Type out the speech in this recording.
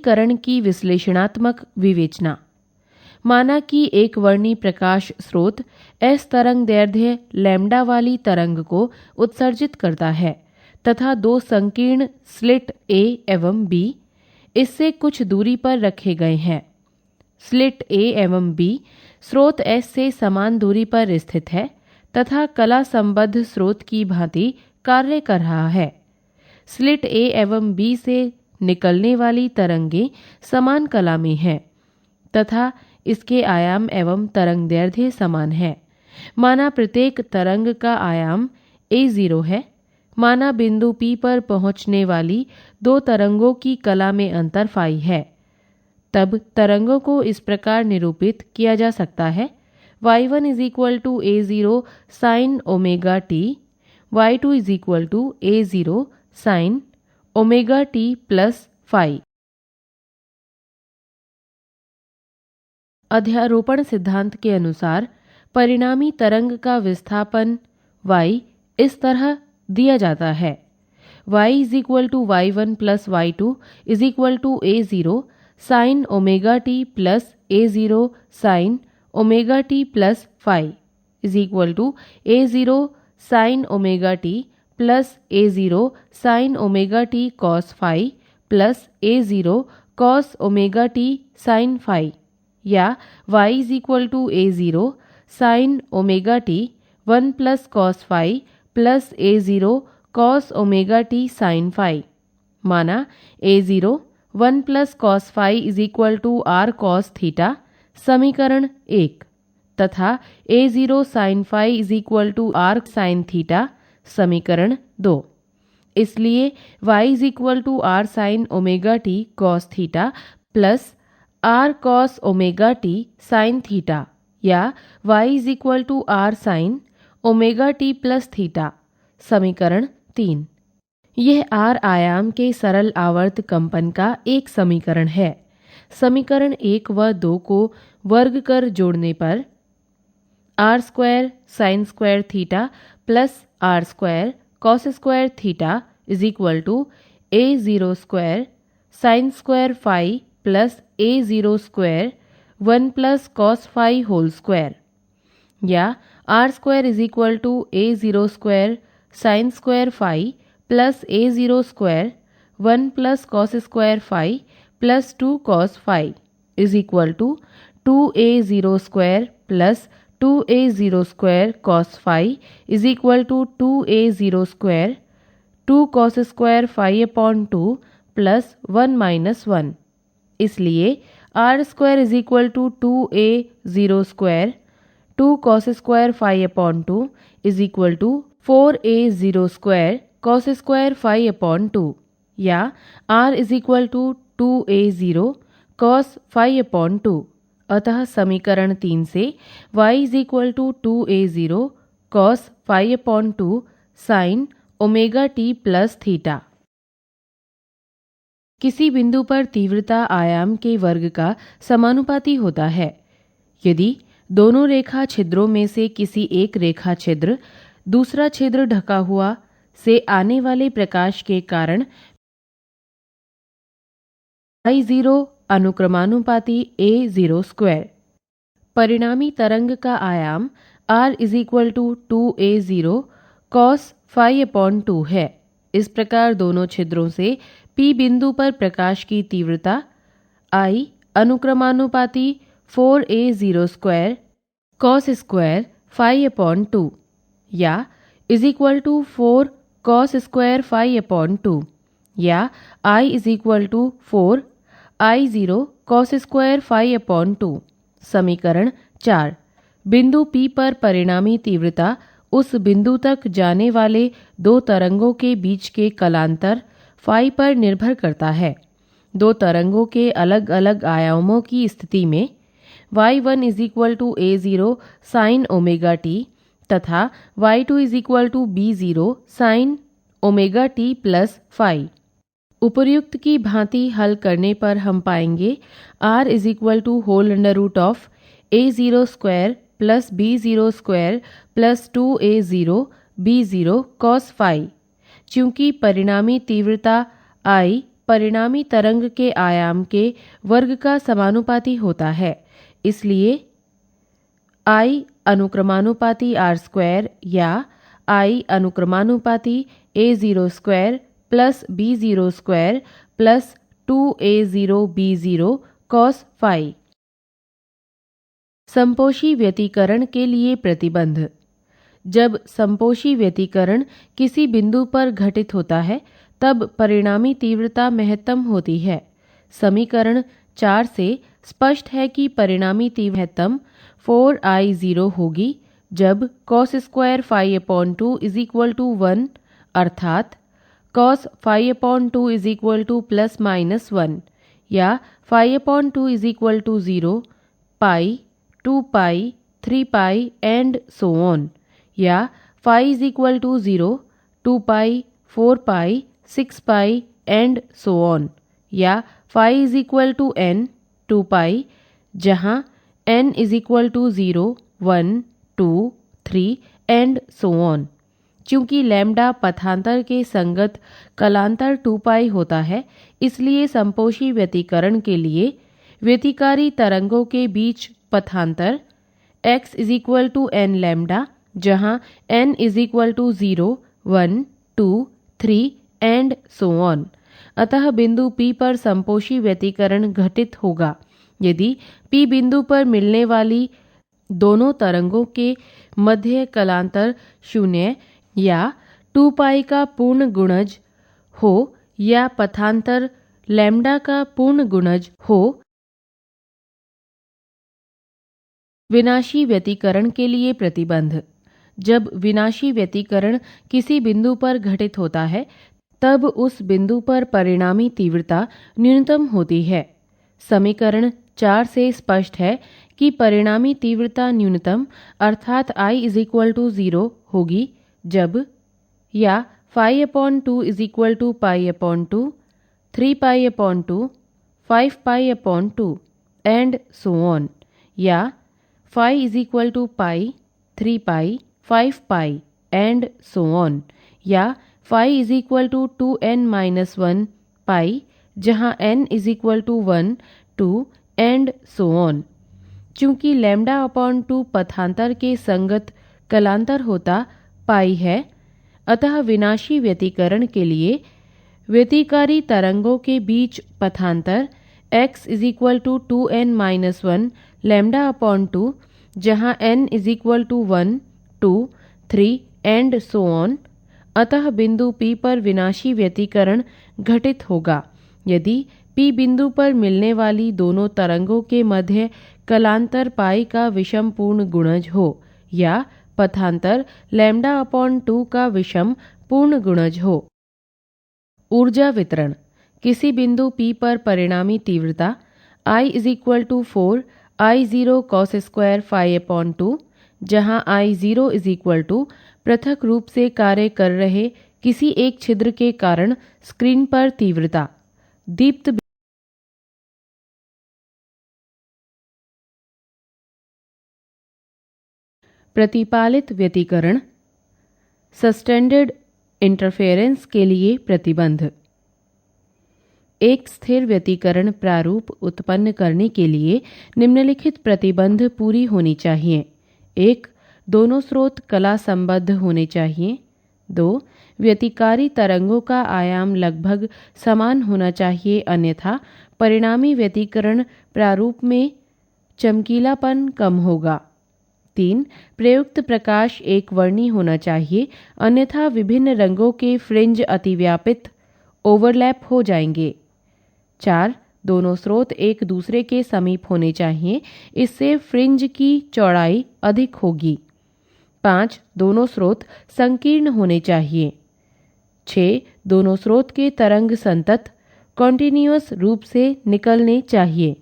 समीकरण की विश्लेषणात्मक विवेचना। माना कि एक वर्णी प्रकाश स्रोत एस तरंग दैर्ध्य लैम्डा वाली तरंग को उत्सर्जित करता है तथा दो संकीर्ण स्लिट ए एवं बी इससे कुछ दूरी पर रखे गए हैं। स्लिट ए एवं बी स्रोत एस से समान दूरी पर स्थित है तथा कला संबद्ध स्रोत की भांति कार्य कर रहा है। स्लिट ए एवं बी से निकलने वाली तरंगें समान कला में हैं तथा इसके आयाम एवं तरंग दैर्ध्य समान है। माना प्रत्येक तरंग का आयाम a0 है। माना बिंदु P पर पहुंचने वाली दो तरंगों की कला में अंतर फाई है। तब तरंगों को इस प्रकार निरूपित किया जा सकता है। y1 = a0 sin omega t, y2 = a0 sin omega t plus phi. अध्यारोपण सिद्धांत के अनुसार परिणामी तरंग का विस्थापन y इस तरह दिया जाता है। y = y1 + y2 = a0 sin omega t plus a0 sin omega t plus phi a0 sin omega t plus a0 sin omega t cos phi plus a0 cos omega t sin phi, या y = a0 sin omega t 1 + cos phi plus a0 cos omega t sin phi. माना a0 1 + cos phi = r cos theta समीकरण 1 तथा a0 sin phi = r sin theta समीकरण 2। इसलिए y = r sin omega t cos theta plus r cos omega t sin theta, या y = r sin omega t plus theta समीकरण 3। यह r आयाम के सरल आवर्त कंपन का एक समीकरण है। समीकरण 1 व 2 को वर्ग कर जोड़ने पर r² sin² theta plus r² cos² theta = a0² sin² phi plus a0² 1 + cos phi whole square, या r² = a0² sin² phi plus a0² 1 + cos² phi plus 2 cos phi = 2a0² plus 2a0² cos phi = 2a0² 2 cos² फाई/2 plus 1 - 1। इसलिए r² = 2a0² 2 cos² फाई/2 = 4a0² cos² फाई/2, या r = 2a0 cos फाई/2। अतः समीकरण 3 से y = 2a0 cos फाई/2 sin omega t plus theta. किसी बिंदु पर तीव्रता आयाम के वर्ग का समानुपाती होता है। यदि दोनों रेखा छिद्रों में से किसी एक रेखा छिद्र दूसरा छिद्र ढका हुआ से आने वाले प्रकाश के कारण I0 अनुक्रमानुपाती a0²। परिणामी तरंग का आयाम r = 2a0 cos फाई/2 है। इस प्रकार दोनों छिद्रों से P बिंदु पर प्रकाश की तीव्रता I अनुक्रमानुपाती 4a0² cos² फाई/2, या = 4 cos² फाई/2, या I = 4 I0 cos² फाई/2 समीकरण 4। बिंदु P पर परिणामी तीव्रता उस बिंदु तक जाने वाले दो तरंगों के बीच के कलांतर फाई पर निर्भर करता है। दो तरंगों के अलग अलग आयामों की स्थिति में y1 = a0 sin omega t तथा y2 = b0 sin omega t plus phi. उपर्युक्त की भांति हल करने पर हम पाएंगे r = a0² plus b0² plus 2a0 b0 cos phi. चूँकि परिणामी तीव्रता I परिणामी तरंग के आयाम के वर्ग का समानुपाती होता है। इसलिए I अनुक्रमानुपाती r² या I अनुक्रमानुपाती a0² plus b0² plus 2a0b0 cos phi। संपोषी व्यतिकरण के लिए प्रतिबंध। जब संपोषी व्यतिकरण किसी बिंदु पर घटित होता है तब परिणामी तीव्रता महत्तम होती है। समीकरण 4 से स्पष्ट है कि परिणामी तीव्रता महत्तम 4I0 होगी जब cos स्क्वायर phi/2 = 1 अर्थात cos phi/2 = ±1 या phi/2 = 0, pi, 2 pi, 3 pi and so on, या phi = 0, 2 pi, 4 pi, 6 pi and so on, या phi = n, 2 pi, जहाँ n = 0, 1, 2, 3 and so on। चूंकि लैम्ब्डा पथांतर के संगत कलांतर 2 पाई होता है, इसलिए संपोषी व्यतिकरण के लिए व्यतिकारी तरंगों के बीच पथांतर x = n लैम्ब्डा, जहाँ n = 0, 1, 2, 3 एंड सो ऑन। अतः बिंदु P पर संपोषी व्यतिकरण घटित होगा यदि P बिंदु पर मिलने वाली दोनों तरंगों के मध्य कलांतर 0 या 2 पाई का पूर्ण गुणज हो या पथांतर लैम्ब्डा का पूर्ण गुणज हो। विनाशी व्यतिकरण के लिए प्रतिबंध। जब विनाशी व्यतिकरण किसी बिंदु पर घटित होता है तब उस बिंदु पर परिणामी तीव्रता न्यूनतम होती है। समीकरण 4 से स्पष्ट है कि परिणामी तीव्रता न्यूनतम अर्थात I = 0 होगी जब या phi/2 = pi/2, 3 pi/2, 5 pi/2 and so on, या phi = pi, 3 pi, 5 pi and so on, या phi = 2n-1 pi, जहाँ n = 1, 2 and so on। चूंकि λ/2 पथांतर के संगत कलांतर होता पाई है, अतः विनाशी व्यतिकरण के लिए व्यतिकारी तरंगों के बीच पथांतर x = 2n-1 λ/2, जहाँ n = 1, 2, 3 एंड सो ऑन। अतः बिंदु P पर विनाशी व्यतिकरण घटित होगा यदि P बिंदु पर मिलने वाली दोनों तरंगों के मध्य कलांतर पाई का विषम पूर्ण गुणज हो या पथांतर λ/2 का विषम पूर्ण गुणज हो। ऊर्जा वितरण। किसी बिंदु P पर परिणामी तीव्रता I = 4 I0 cos square phi/2, जहाँ I0 = पृथक रूप से कार्य कर रहे किसी एक छिद्र के कारण स्क्रीन पर तीव्रता। दीप्त प्रतिपालित व्यतिकरण सस्टेंडेड इंटरफेरेंस के लिए प्रतिबंध। एक स्थिर व्यतिकरण प्रारूप उत्पन्न करने के लिए निम्नलिखित प्रतिबंध पूरी होनी चाहिए। 1. दोनों स्रोत कला संबद्ध होने चाहिए। 2. व्यतिकारी तरंगों का आयाम लगभग समान होना चाहिए, अन्यथा परिणामी व्यतिकरण प्रारूप में चमकीलापन कम होगा। 3. प्रयुक्त प्रकाश एक वर्णी होना चाहिए, अन्यथा विभिन्न रंगों के फ्रिंज अतिव्यापित ओवरलैप हो जाएंगे। 4. दोनों स्रोत एक दूसरे के समीप होने चाहिए, इससे फ्रिंज की चौड़ाई अधिक होगी। 5. दोनों स्रोत संकीर्ण होने चाहिए। 6. दोनों स्रोत के तरंग संतत कॉन्टिन्यूअस रूप से निकलने चाहिए।